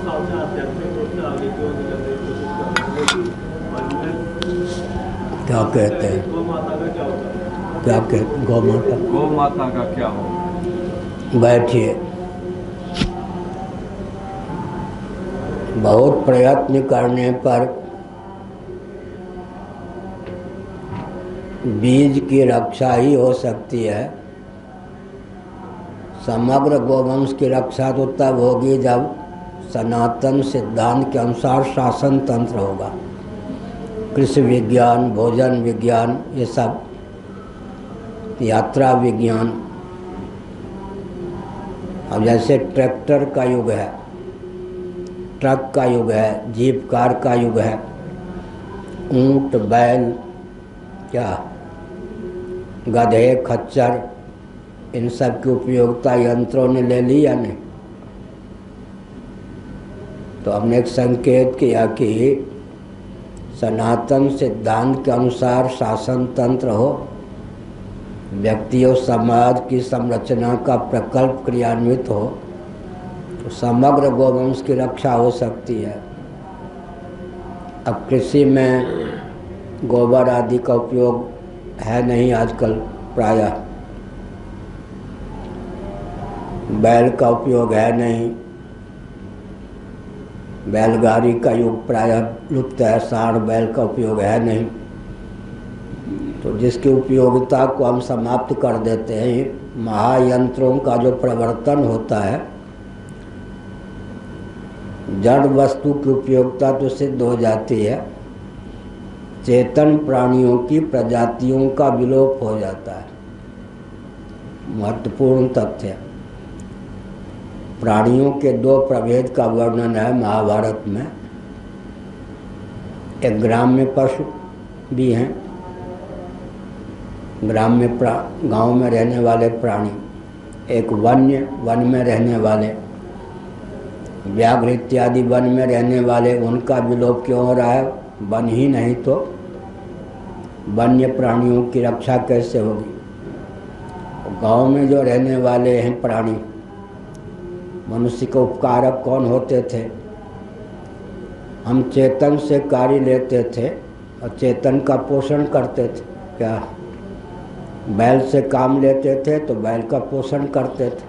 साल से आध्यात्मिक रूप से आगे क्यों निकलने की कोशिश कर रहे हैं? क्या कहते हैं? गौ माता का क्या होता है? क्या कहते गौ माता? गौ माता का क्या हो? बैठिए। बहुत प्रयत्न करने पर बीज की रक्षा ही हो सकती है। समग्र गोवंश की रक्षा तो तब होगी जब सनातन सिद्धांत के अनुसार शासन तंत्र होगा। कृषि विज्ञान, भोजन विज्ञान, ये सब, यात्रा विज्ञान। अब जैसे ट्रैक्टर का युग है, ट्रक का युग है, जीप कार का युग है, ऊंट बैल, क्या गधे खच्चर, इन सब की उपयोगिता यंत्रों ने ले ली या नहीं? तो हमने एक संकेत किया कि सनातन सिद्धांत के अनुसार शासन तंत्र हो, व्यक्ति और समाज की संरचना का प्रकल्प क्रियान्वित हो, तो समग्र गोवंश की रक्षा हो सकती है। अब कृषि में गोबर आदि का उपयोग है नहीं आजकल, प्रायः बैल का उपयोग है नहीं, बैलगाड़ी का युग प्रायः लुप्त है, सांड बैल का उपयोग है नहीं। तो जिसकी उपयोगिता को हम समाप्त कर देते हैं, महायंत्रों का जो प्रवर्तन होता है, जड़ वस्तु की उपयोगिता तो सिद्ध हो जाती है, चेतन प्राणियों की प्रजातियों का विलोप हो जाता है। महत्वपूर्ण तथ्य। प्राणियों के दो प्रभेद का वर्णन है महाभारत में। एक ग्राम्य पशु भी हैं, ग्राम्य गांव में रहने वाले प्राणी, एक वन्य, वन में रहने वाले, व्याघ्र इत्यादि वन में रहने वाले। उनका विलोप क्यों हो रहा है? वन ही नहीं तो वन्य प्राणियों की रक्षा कैसे होगी? गांव में जो रहने वाले हैं प्राणी, मनुष्य के उपकारक कौन होते थे? हम चेतन से कार्य लेते थे और चेतन का पोषण करते थे। क्या बैल से काम लेते थे तो बैल का पोषण करते थे।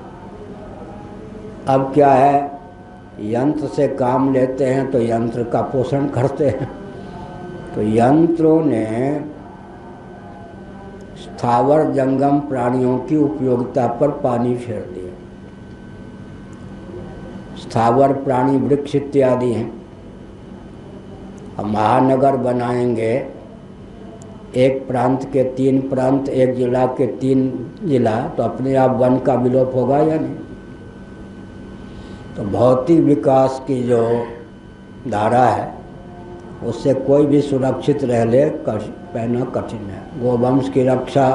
अब क्या है, यंत्र से काम लेते हैं तो यंत्र का पोषण करते हैं। तो यंत्रों ने स्थावर जंगम प्राणियों की उपयोगिता पर पानी फेर दिया। स्थावर प्राणी वृक्ष इत्यादि हैं। अब महानगर बनाएंगे, एक प्रांत के 3 प्रांत, एक जिला के 3 जिला, तो अपने आप वन का विलोप होगा या नहीं? तो भौतिक विकास की जो धारा है, उससे कोई भी सुरक्षित रह ले पाना कठिन है। गोवंश की रक्षा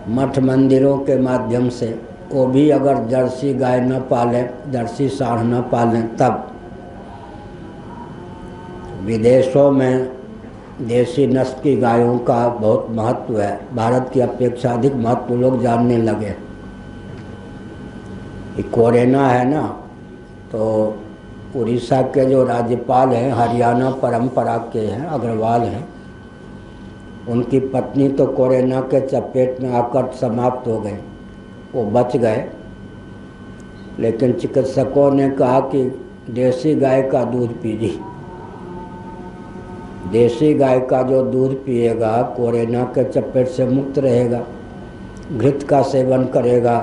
मठ मंदिरों के माध्यम से, वो भी अगर जर्सी गाय न पालें, जर्सी सांड न पालें तब। विदेशों में देसी नस्ल की गायों का बहुत महत्व है, भारत की अपेक्षा अधिक महत्व लोग जानने लगे। ये कोरेना है ना, तो उड़ीसा के जो राज्यपाल हैं, हरियाणा परंपरा के हैं, अग्रवाल हैं, उनकी पत्नी तो कोरोना के चपेट में आकर समाप्त हो गए। वो बच गए, लेकिन चिकित्सकों ने कहा कि देसी गाय का दूध पीजिए। देसी गाय का जो दूध पिएगा कोरोना के चपेट से मुक्त रहेगा। घृत का सेवन करेगा,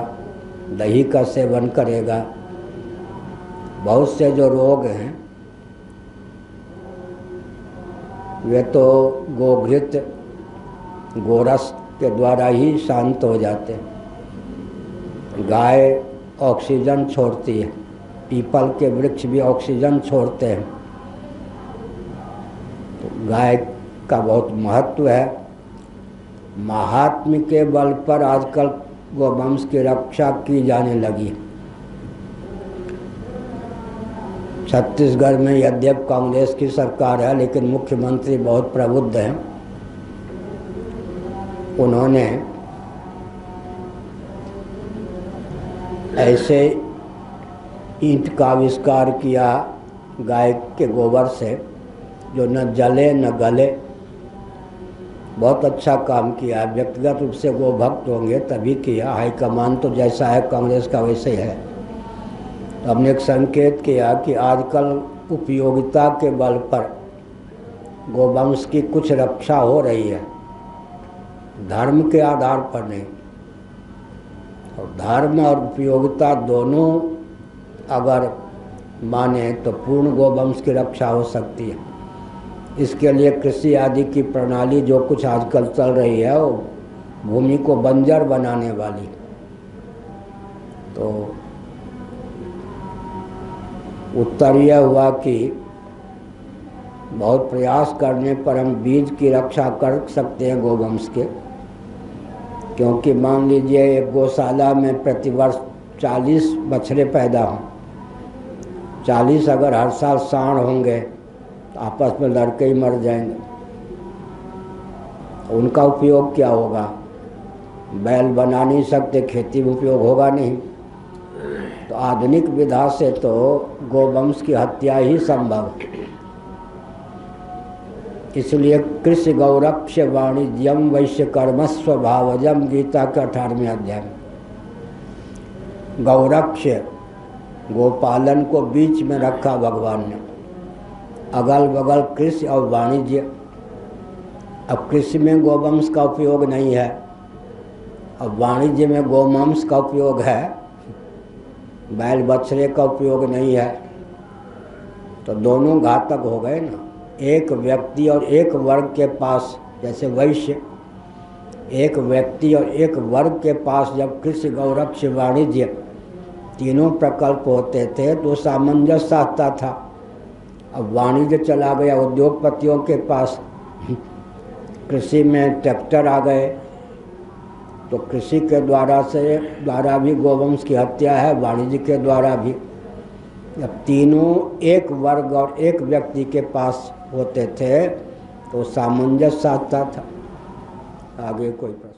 दही का सेवन करेगा। बहुत से जो रोग हैं वे तो गोघृत, गोरस के द्वारा ही शांत हो जाते हैं। गाय ऑक्सीजन छोड़ती है, पीपल के वृक्ष भी ऑक्सीजन छोड़ते हैं। तो गाय का बहुत महत्व है। महात्म्य के बल पर आजकल गोवंश की रक्षा की जाने लगी। छत्तीसगढ़ में यद्यप कांग्रेस की सरकार है, लेकिन मुख्यमंत्री बहुत प्रबुद्ध हैं। उन्होंने ऐसे ईंट का आविष्कार किया गाय के गोबर से, जो न जले न गले। बहुत अच्छा काम किया। व्यक्तिगत रूप से वो भक्त होंगे तभी किया, हाईकमान तो जैसा है कांग्रेस का वैसे ही है। तो हमने एक संकेत किया कि आजकल उपयोगिता के बल पर गोवंश की कुछ रक्षा हो रही है, धर्म के आधार पर नहीं। और धर्म और उपयोगिता दोनों अगर माने तो पूर्ण गोवंश की रक्षा हो सकती है। इसके लिए कृषि आदि की प्रणाली जो कुछ आजकल चल रही है वो भूमि को बंजर बनाने वाली। तो उत्तर यह हुआ कि बहुत प्रयास करने पर हम बीज की रक्षा कर सकते हैं गोवंश के, क्योंकि मान लीजिए एक गौशाला में प्रतिवर्ष 40 बछड़े पैदा हों, 40 अगर हर साल सांड होंगे तो आपस में लड़के ही मर जाएंगे। उनका उपयोग क्या होगा? बैल बना नहीं सकते, खेती में उपयोग होगा नहीं। तो आधुनिक विधा से तो गोवंश की हत्या ही संभव है। इसलिए कृषि गौरक्ष वाणिज्यम वैश्य कर्म स्वभावजम, गीता के 18वें अध्याय में गौरक्ष गोपालन को बीच में रखा भगवान ने, अगल बगल कृषि और वाणिज्य। अब कृषि में गोवंश का उपयोग नहीं है, अब वाणिज्य में गोमांस का उपयोग है, बैल बछड़े का उपयोग नहीं है। तो दोनों घातक हो गए ना। एक व्यक्ति और एक वर्ग के पास, जैसे वैश्य, एक व्यक्ति और एक वर्ग के पास जब कृषि गौरक्ष वाणिज्य तीनों प्रकल्प होते थे तो सामंजस्य आता था। अब वाणिज्य चला गया उद्योगपतियों के पास, कृषि में ट्रैक्टर आ गए, तो कृषि के द्वारा भी गोवंश की हत्या है, वाणिज्य के द्वारा भी। जब तीनों एक वर्ग और एक व्यक्ति के पास होते थे तो सामंजस्य आता था। आगे कोई प्रश्न?